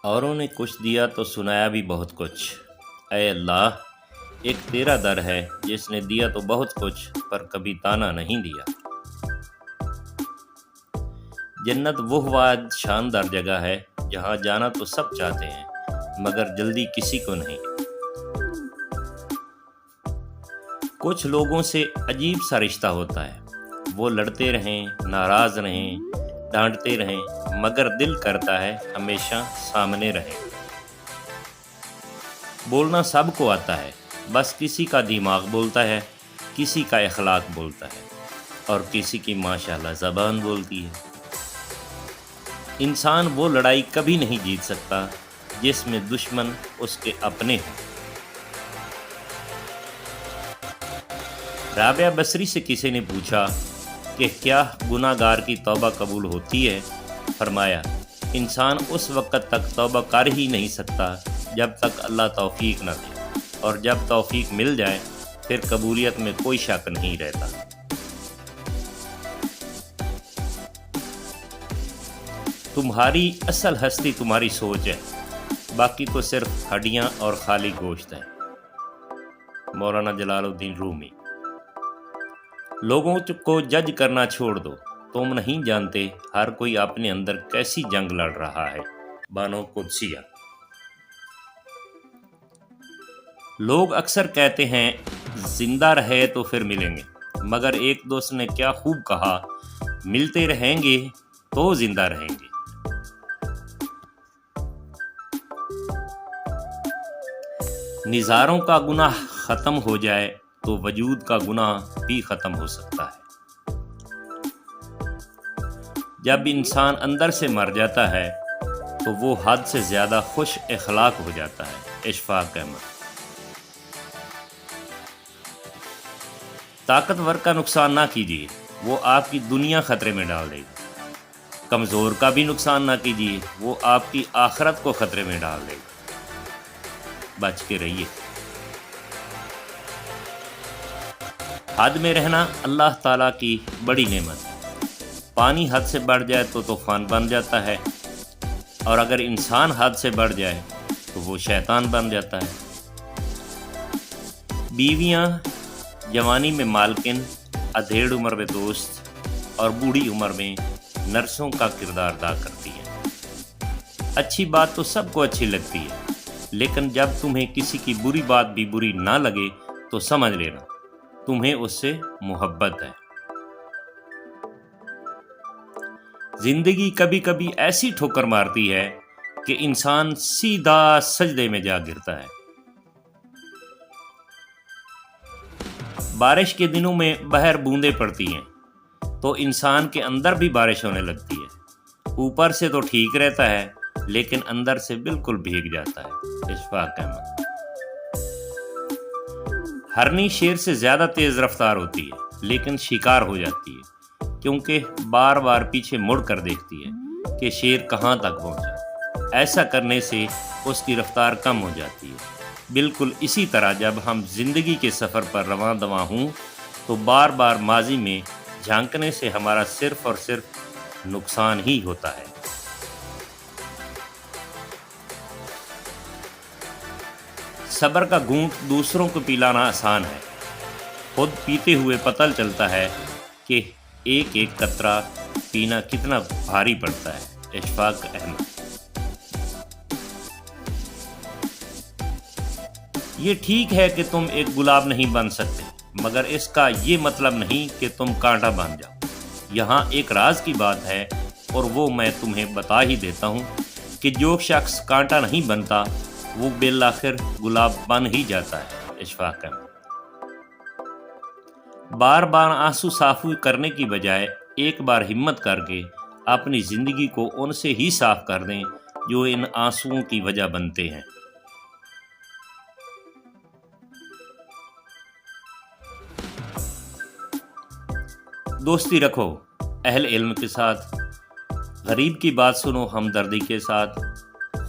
اوروں نے کچھ دیا تو سنایا بھی بہت کچھ۔ اے اللہ، ایک تیرا در ہے جس نے دیا تو بہت کچھ پر کبھی تانا نہیں دیا۔ جنت وہ واحد شاندار جگہ ہے جہاں جانا تو سب چاہتے ہیں مگر جلدی کسی کو نہیں۔ کچھ لوگوں سے عجیب سا رشتہ ہوتا ہے، وہ لڑتے رہیں، ناراض رہیں، ڈانٹتے رہیں، مگر دل کرتا ہے ہمیشہ سامنے رہیں۔ بولنا سب کو آتا ہے، بس کسی کا دماغ بولتا ہے، کسی کا اخلاق بولتا ہے اور کسی کی ماشاءاللہ زبان بولتی ہے۔ انسان وہ لڑائی کبھی نہیں جیت سکتا جس میں دشمن اس کے اپنے ہوں۔ رابعہ بصری سے کسی نے پوچھا کہ کیا گناہ گار کی توبہ قبول ہوتی ہے؟ فرمایا، انسان اس وقت تک توبہ کر ہی نہیں سکتا جب تک اللہ توفیق نہ دے، اور جب توفیق مل جائے پھر قبولیت میں کوئی شک نہیں رہتا۔ تمہاری اصل ہستی تمہاری سوچ ہے، باقی تو صرف ہڈیاں اور خالی گوشت ہے۔ مولانا جلال الدین رومی۔ لوگوں کو جج کرنا چھوڑ دو، تم نہیں جانتے ہر کوئی اپنے اندر کیسی جنگ لڑ رہا ہے۔ بانو قدسیہ۔ لوگ اکثر کہتے ہیں زندہ رہے تو پھر ملیں گے، مگر ایک دوست نے کیا خوب کہا، ملتے رہیں گے تو زندہ رہیں گے۔ نظاروں کا گناہ ختم ہو جائے تو وجود کا گناہ بھی ختم ہو سکتا ہے۔ جب انسان اندر سے مر جاتا ہے تو وہ حد سے زیادہ خوش اخلاق ہو جاتا ہے۔ اشفاق احمد۔ طاقتور کا نقصان نہ کیجیے، وہ آپ کی دنیا خطرے میں ڈال دے گا۔ کمزور کا بھی نقصان نہ کیجیے، وہ آپ کی آخرت کو خطرے میں ڈال دے گا۔ بچ کے رہیے۔ حد میں رہنا اللہ تعالیٰ کی بڑی نعمت ہے۔ پانی حد سے بڑھ جائے تو طوفان بن جاتا ہے، اور اگر انسان حد سے بڑھ جائے تو وہ شیطان بن جاتا ہے۔ بیویاں جوانی میں مالکن، ادھیڑ عمر میں دوست اور بوڑھی عمر میں نرسوں کا کردار ادا کرتی ہیں۔ اچھی بات تو سب کو اچھی لگتی ہے، لیکن جب تمہیں کسی کی بری بات بھی بری نہ لگے تو سمجھ لینا تمہیں اس سے محبت ہے۔ زندگی کبھی کبھی ایسی ٹھوکر مارتی ہے کہ انسان سیدھا سجدے میں جا گرتا ہے۔ بارش کے دنوں میں بہر بوندیں پڑتی ہیں تو انسان کے اندر بھی بارش ہونے لگتی ہے۔ اوپر سے تو ٹھیک رہتا ہے لیکن اندر سے بالکل بھیگ جاتا ہے۔ اشفاق احمد۔ ہرنی شیر سے زیادہ تیز رفتار ہوتی ہے لیکن شکار ہو جاتی ہے، کیونکہ بار بار پیچھے مڑ کر دیکھتی ہے کہ شیر کہاں تک پہنچا۔ ایسا کرنے سے اس کی رفتار کم ہو جاتی ہے۔ بالکل اسی طرح جب ہم زندگی کے سفر پر رواں دواں ہوں تو بار بار ماضی میں جھانکنے سے ہمارا صرف اور صرف نقصان ہی ہوتا ہے۔ صبر کا گھونٹ دوسروں کو پلانا آسان ہے، خود پیتے ہوئے پتہ چلتا ہے کہ ایک ایک قطرہ پینا کتنا بھاری پڑتا ہے۔ اشفاق احمد۔ یہ ٹھیک ہے کہ تم ایک گلاب نہیں بن سکتے، مگر اس کا یہ مطلب نہیں کہ تم کانٹا بن جاؤ۔ یہاں ایک راز کی بات ہے اور وہ میں تمہیں بتا ہی دیتا ہوں کہ جو شخص کانٹا نہیں بنتا وہ بالآخر گلاب بن ہی جاتا ہے۔ اشفاق احمد۔ بار بار آنسو صاف کرنے کی بجائے ایک بار ہمت کر کے اپنی زندگی کو ان سے ہی صاف کر دیں جو ان آنسوؤں کی وجہ بنتے ہیں۔ دوستی رکھو اہل علم کے ساتھ، غریب کی بات سنو ہمدردی کے ساتھ،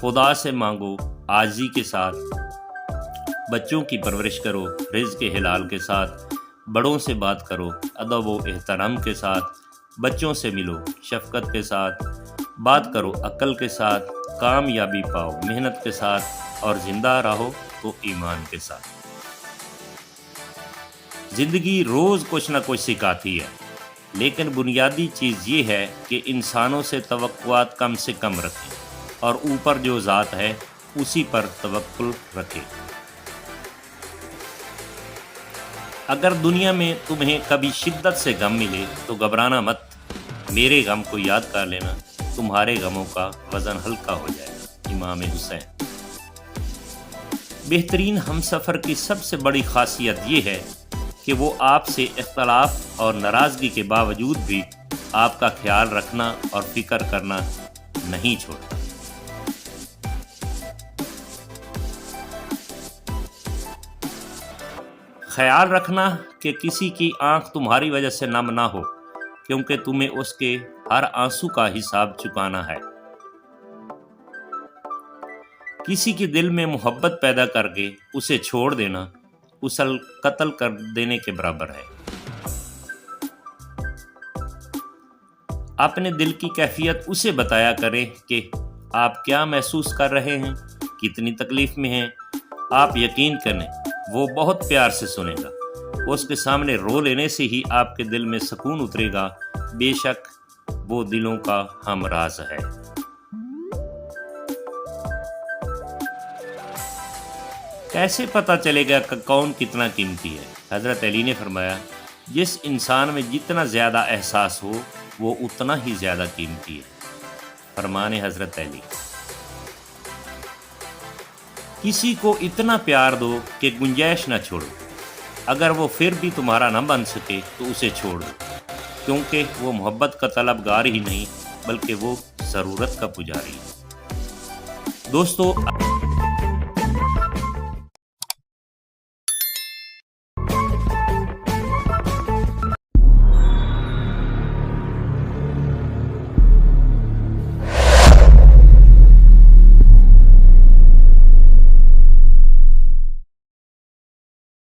خدا سے مانگو عاجزی کے ساتھ، بچوں کی پرورش کرو رزق حلال کے ساتھ، بڑوں سے بات کرو ادب و احترام کے ساتھ، بچوں سے ملو شفقت کے ساتھ، بات کرو عقل کے ساتھ، کامیابی پاؤ محنت کے ساتھ، اور زندہ رہو تو ایمان کے ساتھ۔ زندگی روز کچھ نہ کچھ سکھاتی ہے، لیکن بنیادی چیز یہ ہے کہ انسانوں سے توقعات کم سے کم رکھیں اور اوپر جو ذات ہے اسی پر توکل رکھیں۔ اگر دنیا میں تمہیں کبھی شدت سے غم ملے تو گھبرانا مت، میرے غم کو یاد کر لینا، تمہارے غموں کا وزن ہلکا ہو جائے گا۔ امام حسین۔ بہترین ہمسفر کی سب سے بڑی خاصیت یہ ہے کہ وہ آپ سے اختلاف اور ناراضگی کے باوجود بھی آپ کا خیال رکھنا اور فکر کرنا نہیں چھوڑتا۔ خیال رکھنا کہ کسی کی آنکھ تمہاری وجہ سے نم نہ ہو، کیونکہ تمہیں اس کے ہر آنسو کا حساب چکانا ہے۔ کسی کے دل میں محبت پیدا کر کے اسے چھوڑ دینا اسل قتل کر دینے کے برابر ہے۔ اپنے دل کی کیفیت اسے بتایا کریں کہ آپ کیا محسوس کر رہے ہیں، کتنی تکلیف میں ہیں۔ آپ یقین کریں وہ بہت پیار سے سنے گا۔ اس کے سامنے رو لینے سے ہی آپ کے دل میں سکون اترے گا، بے شک وہ دلوں کا ہم راز ہے۔ کیسے پتہ چلے گا کہ کون کتنا قیمتی ہے؟ حضرت علی نے فرمایا، جس انسان میں جتنا زیادہ احساس ہو وہ اتنا ہی زیادہ قیمتی ہے۔ فرمان حضرت علی۔ کسی کو اتنا پیار دو کہ گنجائش نہ چھوڑو، اگر وہ پھر بھی تمہارا نہ بن سکے تو اسے چھوڑ دو، کیونکہ وہ محبت کا طلبگار ہی نہیں بلکہ وہ ضرورت کا پجاری ہے۔ دوستو